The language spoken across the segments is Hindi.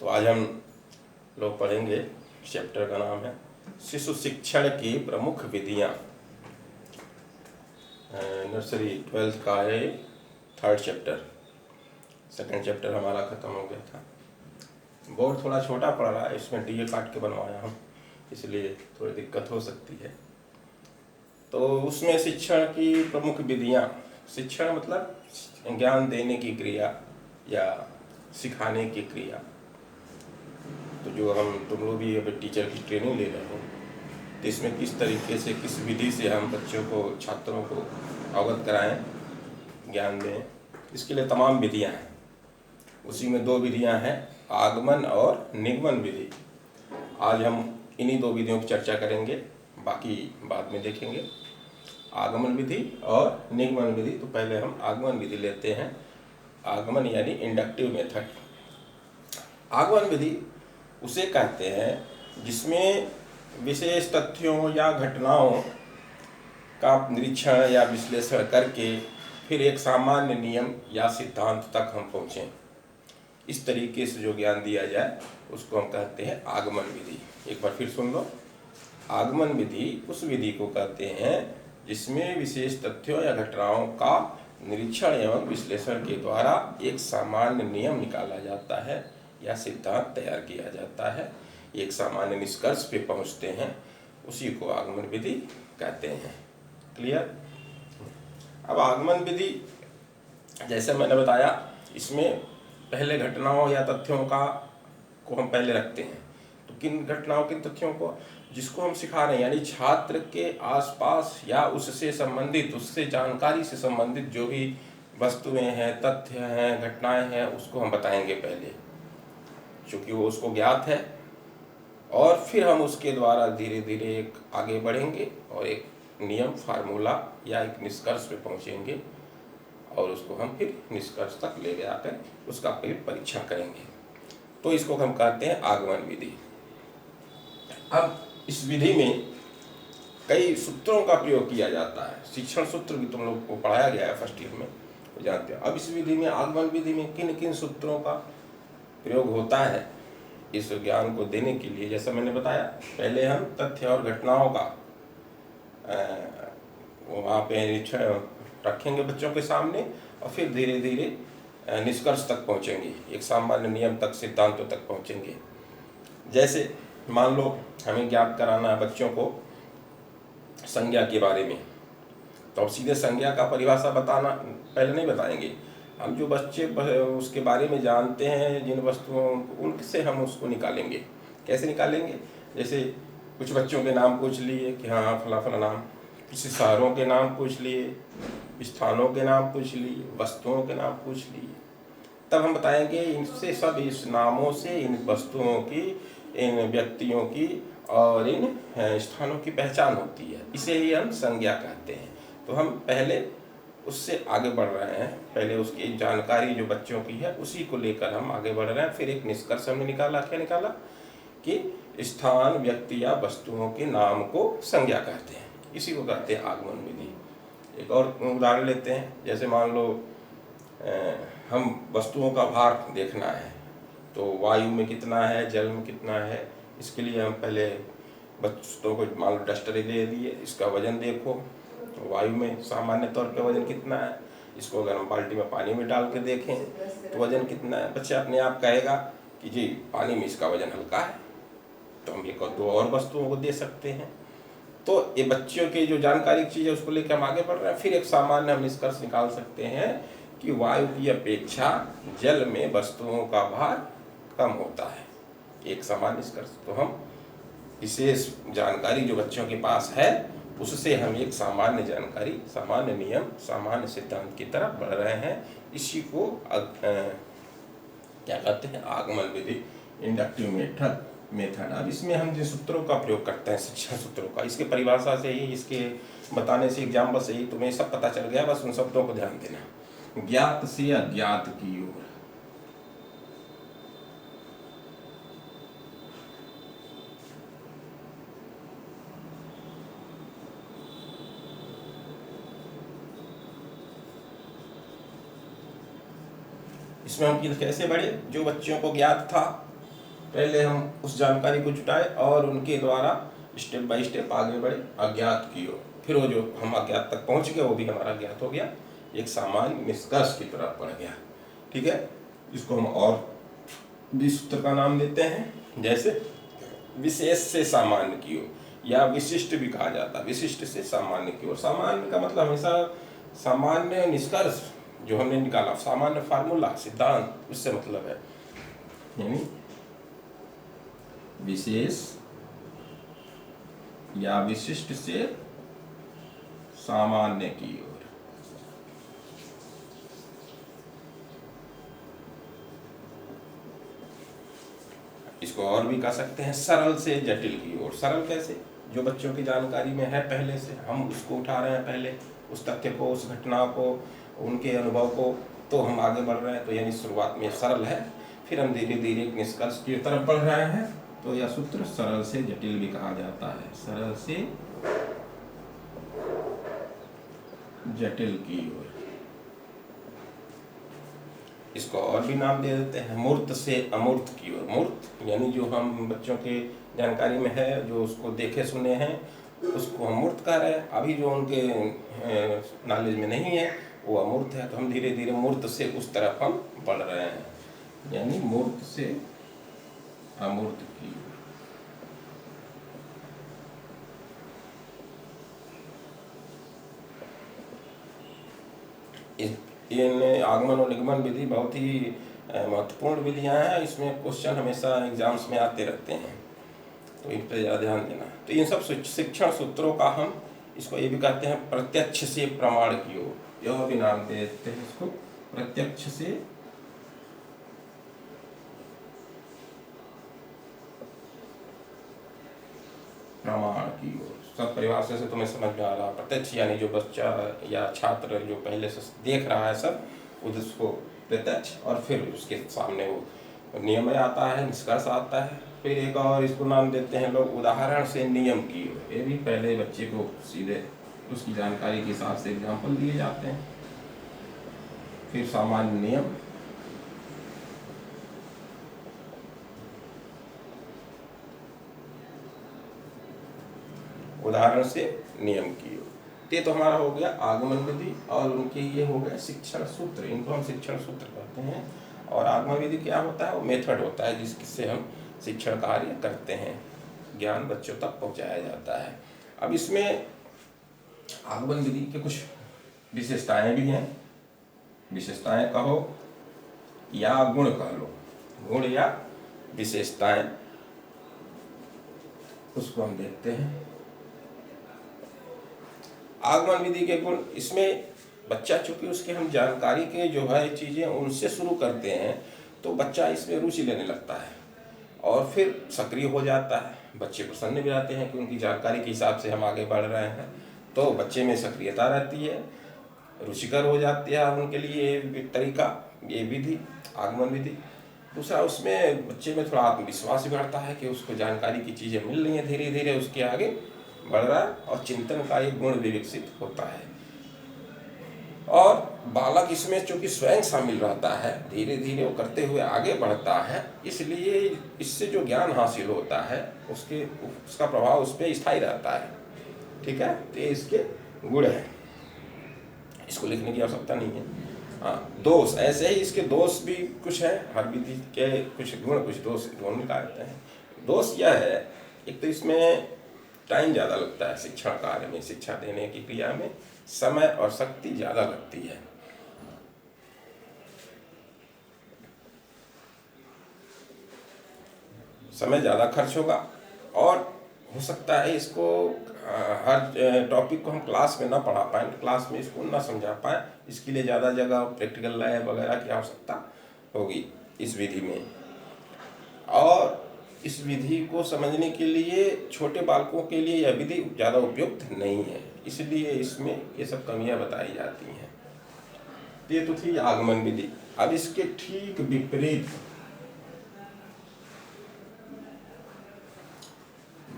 तो आज हम लोग पढ़ेंगे, चैप्टर का नाम है शिशु शिक्षण की प्रमुख विधियाँ। नर्सरी 12th का है 3rd चैप्टर। 2nd चैप्टर हमारा ख़त्म हो गया था। बोर्ड थोड़ा छोटा पड़ रहा है, इसमें डीए काट के बनवाया हम, इसलिए थोड़ी दिक्कत हो सकती है। तो उसमें शिक्षण की प्रमुख विधियाँ, शिक्षण मतलब ज्ञान देने की क्रिया या सिखाने की क्रिया। तो जो तुम लोग भी अभी टीचर की ट्रेनिंग ले रहे हो, तो इसमें किस तरीके से, किस विधि से हम बच्चों को, छात्रों को अवगत कराएं, ज्ञान दें, इसके लिए तमाम विधियां हैं। उसी में 2 विधियां हैं, आगमन और निगमन विधि। आज हम इन्हीं 2 विधियों की चर्चा करेंगे, बाकी बाद में देखेंगे। आगमन विधि और निगमन विधि। तो पहले हम आगमन विधि लेते हैं। आगमन यानी इंडक्टिव मेथड। आगमन विधि उसे कहते हैं जिसमें विशेष तथ्यों या घटनाओं का निरीक्षण या विश्लेषण करके फिर एक सामान्य नियम या सिद्धांत तक हम पहुँचें। इस तरीके से जो ज्ञान दिया जाए उसको हम कहते हैं आगमन विधि। एक बार फिर सुन लो। आगमन विधि उस विधि को कहते हैं जिसमें विशेष तथ्यों या घटनाओं का निरीक्षण एवं विश्लेषण के द्वारा एक सामान्य नियम निकाला जाता है या सिद्धांत तैयार किया जाता है, एक सामान्य निष्कर्ष पे पहुंचते हैं, उसी को आगमन विधि कहते हैं। क्लियर? अब आगमन विधि जैसे मैंने बताया, इसमें पहले घटनाओं या तथ्यों को हम पहले रखते हैं। तो किन घटनाओं, किन तथ्यों को? जिसको हम सिखा रहे हैं, यानी छात्र के आसपास या उससे संबंधित, उससे जानकारी से संबंधित जो भी वस्तुएं हैं, तथ्य हैं, घटनाएं हैं, उसको हम बताएंगे पहले, क्योंकि वो उसको ज्ञात है। और फिर हम उसके द्वारा धीरे धीरे एक आगे बढ़ेंगे और एक नियम, फार्मूला या एक निष्कर्ष पे पहुंचेंगे, और उसको हम फिर निष्कर्ष तक ले जाकर उसका फिर परीक्षण करेंगे। तो इसको हम कहते हैं आगमन विधि। अब इस विधि में कई सूत्रों का प्रयोग किया जाता है। शिक्षण सूत्र भी तुम लोग को पढ़ाया गया है फर्स्ट ईयर में, तो जानते हो। अब इस विधि में, आगमन विधि में किन किन सूत्रों का प्रयोग होता है इस ज्ञान को देने के लिए? जैसा मैंने बताया, पहले हम तथ्य और घटनाओं का वहाँ पे निरीक्षण रखेंगे बच्चों के सामने, और फिर धीरे धीरे निष्कर्ष तक पहुँचेंगे, एक सामान्य नियम तक, सिद्धांतों तक पहुँचेंगे। जैसे मान लो हमें ज्ञात कराना है बच्चों को संज्ञा के बारे में, तो अब सीधे संज्ञा का परिभाषा बताना पहले नहीं बताएंगे। हम जो बच्चे उसके बारे में जानते हैं, जिन वस्तुओं, उनसे हम उसको निकालेंगे। कैसे निकालेंगे? जैसे कुछ बच्चों के नाम पूछ लिए कि हाँ फला फला नाम, किसी शहरों के नाम पूछ लिए, स्थानों के नाम पूछ लिए, वस्तुओं के नाम पूछ लिए, तब हम बताएंगे इनसे, सब इस नामों से इन वस्तुओं की, इन व्यक्तियों की और इन स्थानों की पहचान होती है। इसे ही हम संज्ञा कहते हैं। तो हम पहले उससे आगे बढ़ रहे हैं, पहले उसकी जानकारी जो बच्चों की है उसी को लेकर हम आगे बढ़ रहे हैं। फिर एक निष्कर्ष हमने निकाला। क्या निकाला? कि स्थान, व्यक्ति या वस्तुओं के नाम को संज्ञा कहते हैं। इसी को कहते हैं आगमन विधि। एक और उदाहरण लेते हैं। जैसे मान लो हम वस्तुओं का भार देखना है, तो वायु में कितना है, जल में कितना है, इसके लिए हम पहले बच्चों को मान लो डस्टर दे दिए, इसका वजन देखो, वायु में सामान्य तौर पे वजन कितना है, इसको अगर हम बाल्टी में पानी में डाल के देखें तो वजन कितना है, बच्चा अपने आप कहेगा कि जी पानी में इसका वजन हल्का है। तो हम एक और 2 और वस्तुओं को दे सकते हैं। तो ये बच्चों की जो जानकारी की चीज़ है उसको लेकर हम आगे बढ़ रहे हैं। फिर एक सामान्य हम निष्कर्ष निकाल सकते हैं कि वायु की अपेक्षा जल में वस्तुओं का भार कम होता है, एक सामान्य निष्कर्ष। तो हम विशेष जानकारी जो बच्चों के पास है उससे हम एक सामान्य जानकारी, सामान्य नियम, सामान्य सिद्धांत की तरफ बढ़ रहे हैं। इसी को क्या कहते हैं? आगमन विधि, इंडक्टिव मेथड। अब इसमें हम जिन सूत्रों का प्रयोग करते हैं, शिक्षण सूत्रों का, इसके परिभाषा से ही, इसके बताने से, एग्जाम्पल से ही तुम्हें सब पता चल गया। बस उन शब्दों को ध्यान देना। ज्ञात से अज्ञात की ओर, इसमें हम कैसे बढ़े? जो बच्चों को ज्ञात था पहले हम उस जानकारी को जुटाए और उनके द्वारा स्टेप बाय स्टेप आगे बढ़े अज्ञात की ओर। फिर वो जो हम अज्ञात तक पहुंच गए वो भी हमारा ज्ञात हो गया, एक सामान्य निष्कर्ष की तरफ बढ़ गया। ठीक है, इसको हम और भी सूत्र का नाम देते हैं, जैसे विशेष से सामान्य की ओर या विशिष्ट भी कहा जाता है, विशिष्ट से सामान्य की ओर। सामान्य का मतलब हमेशा सामान्य निष्कर्ष जो हमने निकाला, सामान्य फार्मूला सिद्धांत, उससे मतलब है, यानी विशेष या विशिष्ट से सामान्य की ओर। इसको और भी कह सकते हैं सरल से जटिल की ओर। सरल कैसे? जो बच्चों की जानकारी में है पहले से, हम उसको उठा रहे हैं, पहले उस तथ्य को, उस घटना को, उनके अनुभव को, तो हम आगे बढ़ रहे हैं, तो यानी शुरुआत में सरल है, फिर हम धीरे धीरे एक निष्कर्ष की तरफ बढ़ रहे हैं, तो यह सूत्र सरल से जटिल भी कहा जाता है। सरल से जटिल की ओर। इसको और भी नाम दे देते हैं मूर्त से अमूर्त की ओर। मूर्त यानी जो हम बच्चों के जानकारी में है, जो उसको देखे सुने हैं, उसको हम मूर्त कह रहे हैं। अभी जो उनके नॉलेज में नहीं है वो अमूर्त है, तो हम धीरे धीरे मूर्त से उस तरफ हम बढ़ रहे हैं, यानी मूर्त से अमूर्त की ओर। इन आगमन और निगमन विधि बहुत ही महत्वपूर्ण विधियां हैं। इसमें क्वेश्चन हमेशा एग्जाम्स में आते रहते हैं, तो इन पर ज़्यादा ध्यान देना। तो इन सब शिक्षण सूत्रों का हम इसको ये भी कहते हैं प्रत्यक्ष से प्रमाण की ओर, यह भी नाम देते हैं इसको प्रत्यक्ष से प्रमाण की ओर। सब परिभाषा से तुम्हें समझ में आ रहा। प्रत्यक्ष यानी जो बच्चा या छात्र जो पहले से देख रहा है सब, उसको प्रत्यक्ष, और फिर उसके सामने वो नियम आता है, निष्कर्ष आता है। फिर एक और इसको नाम देते हैं लोग उदाहरण से नियम की ओर। ये भी पहले बच्चे को सीधे उसकी जानकारी के हिसाब से एग्जाम्पल दिए जाते हैं। फिर सामान्य नियम, उदाहरण से नियम की ओर। ये तो हमारा हो गया आगमन विधि, और उनके ये हो गए शिक्षण सूत्र, इनको हम शिक्षण सूत्र कहते हैं। और आगमन विधि क्या होता है? वो मेथड होता है जिससे हम शिक्षण कार्य करते हैं, ज्ञान बच्चों तक पहुंचाया जाता है। अब इसमें आगमन विधि के कुछ विशेषताएं भी हैं। विशेषताएं कहो या गुण कह लो, गुण या विशेषताएं, उसको हम देखते हैं। आगमन विधि के गुण, इसमें बच्चा चूंकि उसके हम जानकारी के जो है चीज़ें उनसे शुरू करते हैं, तो बच्चा इसमें रुचि लेने लगता है और फिर सक्रिय हो जाता है। बच्चे प्रसन्न भी रहते हैं कि उनकी जानकारी के हिसाब से हम आगे बढ़ रहे हैं, तो बच्चे में सक्रियता रहती है, रुचिकर हो जाती है उनके लिए ये तरीका, ये विधि, आगमन विधि। दूसरा, उसमें बच्चे में थोड़ा आत्मविश्वास भी बढ़ता है कि उसको जानकारी की चीज़ें मिल रही हैं, धीरे धीरे उसके आगे बढ़ रहा है, और चिंतन का एक गुण भी विकसित होता है। और बालक इसमें चूंकि स्वयं शामिल रहता है, धीरे धीरे वो करते हुए आगे बढ़ता है, इसलिए इससे जो ज्ञान हासिल होता है उसका प्रभाव उस पर स्थायी रहता है। ठीक है, तो ये इसके गुण हैं, इसको लिखने की आवश्यकता नहीं है। हाँ, दोष, ऐसे ही इसके दोष भी कुछ है, हर विधि के कुछ गुण कुछ दोष दोनों निकालते हैं। दोष यह है, एक तो इसमें टाइम ज़्यादा लगता है, शिक्षण कार्य में, शिक्षा देने की क्रिया में समय और शक्ति ज़्यादा लगती है। समय ज़्यादा खर्च होगा, और हो सकता है इसको हर टॉपिक को हम क्लास में ना पढ़ा पाए, क्लास में इसको ना समझा पाए, इसके लिए ज़्यादा जगह प्रैक्टिकल लैब वगैरह की आवश्यकता होगी इस विधि में। और इस विधि को समझने के लिए छोटे बालकों के लिए यह विधि ज़्यादा उपयुक्त नहीं है, इसलिए इसमें ये सब कमियां बताई जाती हैं। ये तो थी आगमन विधि। अब इसके ठीक विपरीत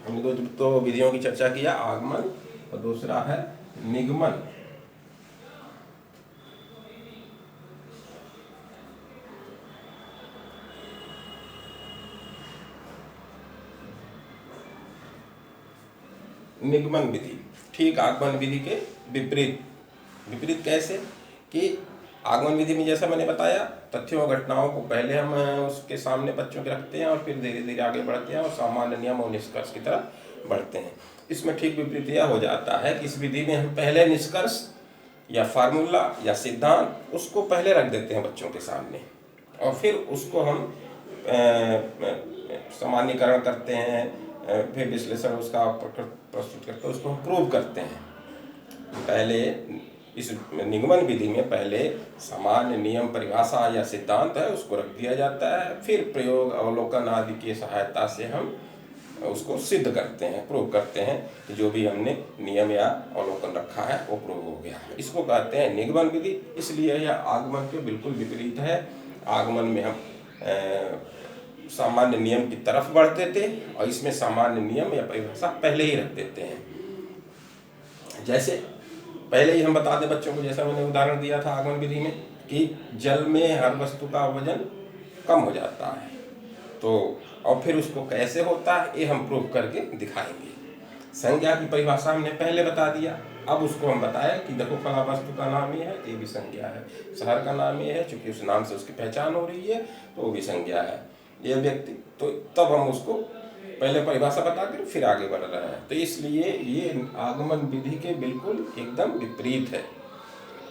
हमने तो विधियों की चर्चा किया, आगमन, और दूसरा है निगमन। निगमन विधि ठीक आगमन विधि के विपरीत। विपरीत कैसे कि आगमन विधि में जैसा मैंने बताया, तथ्यों और घटनाओं को पहले हम उसके सामने बच्चों के रखते हैं और फिर धीरे धीरे आगे बढ़ते हैं और सामान्य नियम और निष्कर्ष की तरफ बढ़ते हैं। इसमें ठीक विपरीत यह हो जाता है कि इस विधि में हम पहले निष्कर्ष या फार्मूला या सिद्धांत उसको पहले रख देते हैं बच्चों के सामने और फिर उसको हम सामान्यीकरण करते हैं, फिर विश्लेषण उसका प्रस्तुत करते हैं, उसको हम प्रूव करते हैं। पहले इस निगमन विधि में पहले सामान्य नियम परिभाषा या सिद्धांत है उसको रख दिया जाता है, फिर प्रयोग अवलोकन आदि की सहायता से हम उसको सिद्ध करते हैं, प्रूव करते हैं कि जो भी हमने नियम या अवलोकन रखा है वो प्रूव हो गया। इसको कहते हैं निगमन विधि। इसलिए यह आगमन के बिल्कुल विपरीत है। आगमन में हम सामान्य नियम की तरफ बढ़ते थे और इसमें सामान्य नियम या परिभाषा पहले ही रख देते हैं। जैसे पहले ही हम बता दें बच्चों को, जैसा मैंने उदाहरण दिया था आगमन विधि में कि जल में हर वस्तु का वजन कम हो जाता है, तो और फिर उसको कैसे होता है ये हम प्रूव करके दिखाएंगे। संज्ञा की परिभाषा हमने पहले बता दिया, अब उसको हम बताएं कि देखो फला वस्तु का नाम ये है, ये भी संज्ञा है। शहर का नाम ये है, चूंकि उस नाम से उसकी पहचान हो रही है तो वो भी संज्ञा है। ये व्यक्ति, तो तब हम उसको पहले परिभाषा बता कर फिर आगे बढ़ रहे हैं। तो इसलिए ये आगमन विधि के बिल्कुल एकदम विपरीत है।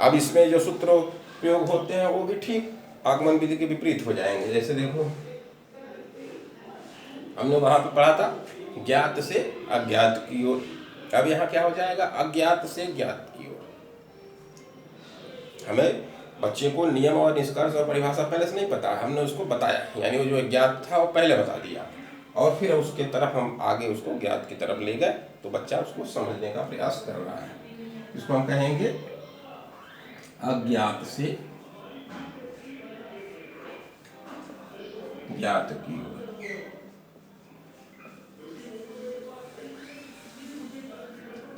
अब इसमें जो सूत्र प्रयोग होते हैं वो भी ठीक आगमन विधि के विपरीत हो जाएंगे। जैसे देखो हमने वहां पे पढ़ा था ज्ञात से अज्ञात की ओर, अब यहाँ क्या हो जाएगा अज्ञात से ज्ञात की ओर। हमें बच्चे को नियम और निष्कर्ष और परिभाषा पहले से नहीं पता, हमने उसको बताया, यानी वो जो अज्ञात था वो पहले बता दिया और फिर उसके तरफ हम आगे उसको ज्ञात की तरफ ले गए, तो बच्चा उसको समझने का प्रयास कर रहा है। इसको हम कहेंगे अज्ञात से ज्ञात की ओर।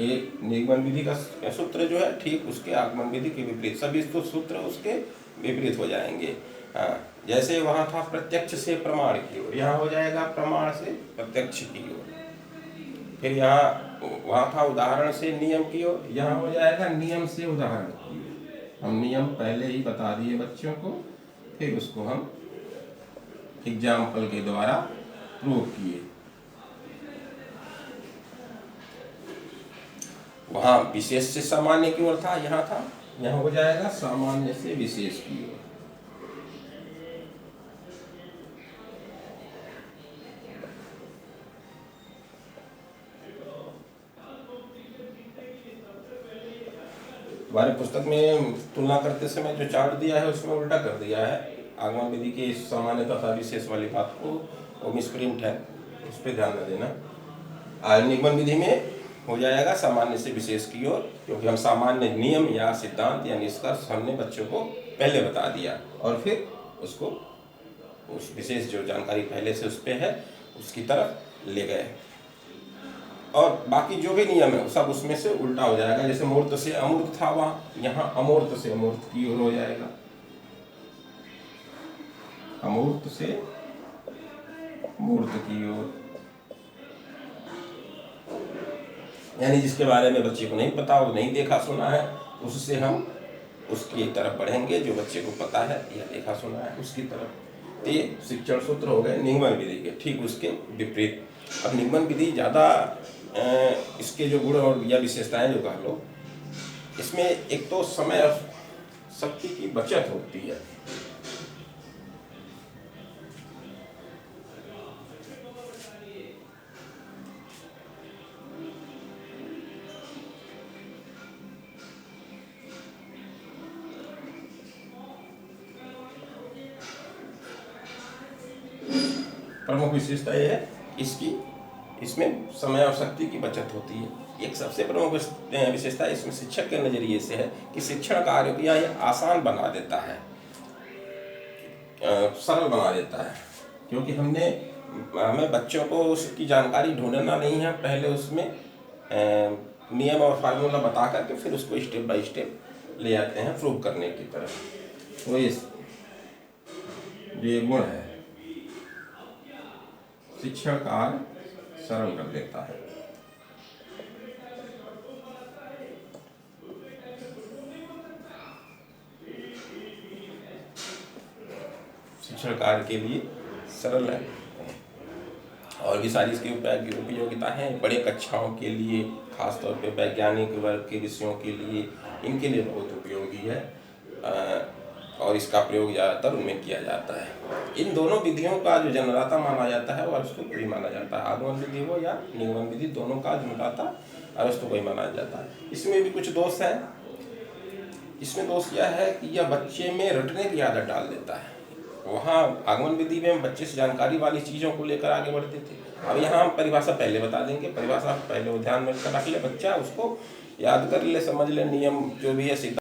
एक निगमन विधि का सूत्र जो है ठीक उसके आगमन विधि के विपरीत, सभी तो सूत्र उसके विपरीत हो जाएंगे। हाँ, जैसे वहां था प्रत्यक्ष से प्रमाण की ओर, यहाँ हो जाएगा प्रमाण से प्रत्यक्ष की ओर। फिर यहाँ वहां था उदाहरण से नियम की ओर, यहाँ हो जाएगा नियम से उदाहरण की ओर। हम नियम पहले ही बता दिए बच्चों को, फिर उसको हम एग्जाम्पल के द्वारा प्रूव किए। वहाँ विशेष से सामान्य की ओर था, यहाँ था, यहाँ हो जाएगा सामान्य से विशेष की ओर। हमारी पुस्तक में तुलना करते समय जो चार्ट दिया है उसमें उल्टा कर दिया है। आगमन विधि की सामान्य तथा विशेष वाली बात को वो मिसप्रिंट है, उस पर ध्यान न देना। निगमन विधि में हो जाएगा सामान्य से विशेष की ओर, क्योंकि हम सामान्य नियम या सिद्धांत या निष्कर्ष हमने बच्चों को पहले बता दिया और फिर उसको उस विशेष जो जानकारी पहले से उस पर है उसकी तरफ ले गए, और बाकी जो भी नियम है सब उसमें से उल्टा हो जाएगा। जैसे मूर्त से अमूर्त था वहाँ, यहाँ अमूर्त से अमूर्त की ओर हो जाएगा। अमूर्त से मूर्त की ओर, यानी जिसके बारे में बच्चे को नहीं पता, वो नहीं देखा सुना है, उससे हम उसकी तरफ बढ़ेंगे। जो बच्चे को पता है या देखा सुना है उसकी तरफ। तो ये शिक्षण सूत्र हो गए निगमन विधि के ठीक उसके विपरीत। अब निगमन विधि ज़्यादा इसके जो गुण और या विशेषताएं जो कह लो, इसमें एक तो समय और शक्ति की बचत होती है। प्रमुख विशेषता यह है इसमें समय और शक्ति की बचत होती है। एक सबसे प्रमुख विशेषता इसमें शिक्षक के नजरिए से है कि शिक्षण कार्य को यह आसान बना देता है, सरल बना देता है, क्योंकि हमें बच्चों को उसकी जानकारी ढूंढना नहीं है, पहले उसमें नियम और फार्मूला बता करके फिर उसको स्टेप बाय स्टेप ले आते हैं प्रूव करने की तरफ। तो ये गुण है, शिक्षण कार्य सरल कर देता है। शिक्षण कार्य के लिए सरल है। और भी सारी इसकी उपयोगिता हैं बड़े कक्षाओं के लिए, खासतौर पे वैज्ञानिक वर्ग के विषयों के लिए, इनके लिए बहुत उपयोगी है और इसका प्रयोग ज़्यादातर उनमें किया जाता है। इन दोनों विधियों का जो जन्मदाता माना जाता है वो अरस्तु को ही माना जाता है। आगमन विधि हो या निगमन विधि, दोनों का जन्मदाता अरस्तु को ही माना जाता है। इसमें भी कुछ दोष हैं। इसमें दोष यह है कि यह बच्चे में रटने की आदत डाल देता है। वहाँ आगमन विधि में हम बच्चे से जानकारी वाली चीज़ों को लेकर आगे बढ़ते थे। अब यहाँ हम परिभाषा पहले बता देंगे, परिभाषा पहले वो ध्यान में रख ले, बच्चा उसको याद कर ले, समझ ले, नियम जो भी है